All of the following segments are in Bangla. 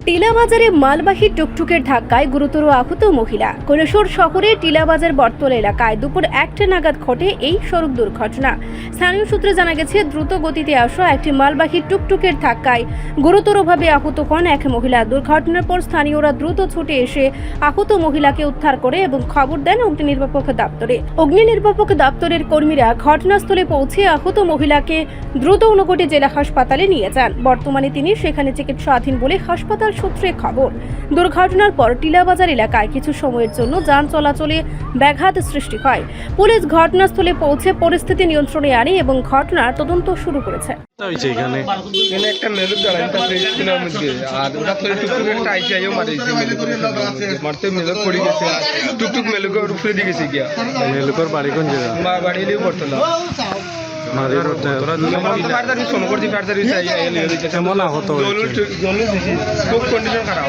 টিলাবাজারে মালবাহী টুকটুকের ধাক্কায় গুরুতর আহত মহিলা। কৈলাসহর শহরের টিলাবাজার বটতলা এলাকায় দুপুর 1টা নাগাদ ঘটে এই সড়ক দুর্ঘটনা। স্থানীয় সূত্রে জানা গেছে, দ্রুত গতিতে আসা একটি মালবাহী টুকটুকের ধাক্কায় গুরুতরভাবে আহত হন এক মহিলা। দুর্ঘটনার পর স্থানীয়রা দ্রুত ছুটে এসে আহত মহিলাকে উদ্ধার করে এবং খবর দেন অগ্নি নির্বাপক দপ্তরে। অগ্নি নির্বাপক দপ্তরের কর্মীরা ঘটনাস্থলে পৌঁছে আহত মহিলাকে দ্রুত ঊনকোটি জেলা হাসপাতালে নিয়ে যান। বর্তমানে তিনি সেখানে চিকিৎসাধীন বলে হাসপাতাল সূত্রে খবর। দুর্ঘটনার পর টিলাবাজার এলাকায় কিছু সময়ের জন্য যান চলাচলে ব্যাঘাত সৃষ্টি হয়। পুলিশ ঘটনাস্থলে পৌঁছে পরিস্থিতি নিয়ন্ত্রণে আনে এবং ঘটনার তদন্ত শুরু করেছে। এখানে একটা মেলুক দাঁড়াইতে স্কুলের মধ্যে আর ওটা করে টুকটুক একটা আইসিআইও মারিয়েছে মারতে মেলুক পড়ে গেছে আর টুকটুক মেলুকের উপরে দিয়ে গেছে গিয়া মেলুকের বাড়ি কোন জায়গা? বাড়ি এলেও পড়তো না কেমন আহত খুব কন্ডিশন খারাপ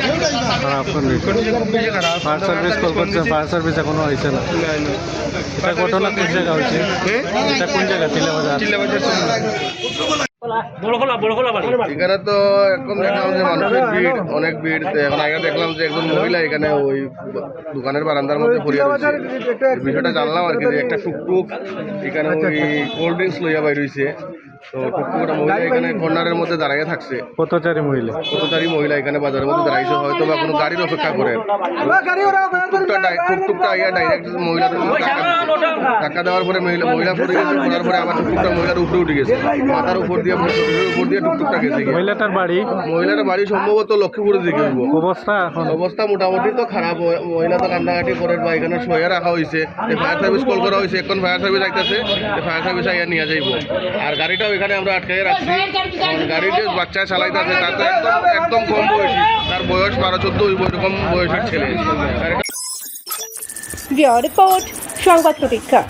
ফায়ার সার্ভিস কল করছে, ফায়ার সার্ভিস এখনো হয়েছে না। এটা ঘটনা কোন জায়গা হয়েছে? এটা কোন জায়গা? টিলাবাজার। এখানে তো এখন দেখলাম যে মানুষের ভিড়, অনেক ভিড়। এখন আগে দেখলাম যে একজন মহিলা এখানে ওই দোকানের বারান্দার মধ্যে পড়ে রয়েছে। বিষয়টা জানলাম আর কি, যে একটা টুকটুক এখানে ওই কোল্ড ড্রিঙ্কস লইয়া বাইর হয়েছে। তো টুকটুকটা মহিলা এখানে কর্নারের মধ্যে দাঁড়িয়ে থাকছে। পথচারী মহিলা এখানে বাজারের মধ্যে দাঁড়াইছে, হয়তো বা কোনো গাড়ির অপেক্ষা করে। টুকটুকটা আইয়া ডাইরেক্ট মহিলাদের ধাক্কা দেওয়ার পরে মহিলা পড়ে গেছে। পড়ার পরে আবার টুকটুকটা মহিলার উপরে উঠে গেছে, মাথার উপর দিয়ে টুকটুকটা গেছে। মহিলাটার বাড়ি সম্ভবত লক্ষ্মীপুরের দিকে। অবস্থা মোটামুটি তো খারাপ। মহিলা তো কান্নাকাটি করে বা এখানে শোয়া রাখা হয়েছে। ফায়ার সার্ভিস কল করা হয়েছে, এখন ফায়ার সার্ভিস আইতেছে। ফায়ার সার্ভিস আইয়া নিয়ে যাইব। আর গাড়িটাও এখানে আমরা আটকাই রাখছি। গাড়ি যে বাচ্চা চালাইতেছে তার তো একদম কম বয়সী, তার বয়স 12-14 এরকম বয়সের ছেলে। রিপোর্ট সংবাদ প্রতীক্ষা।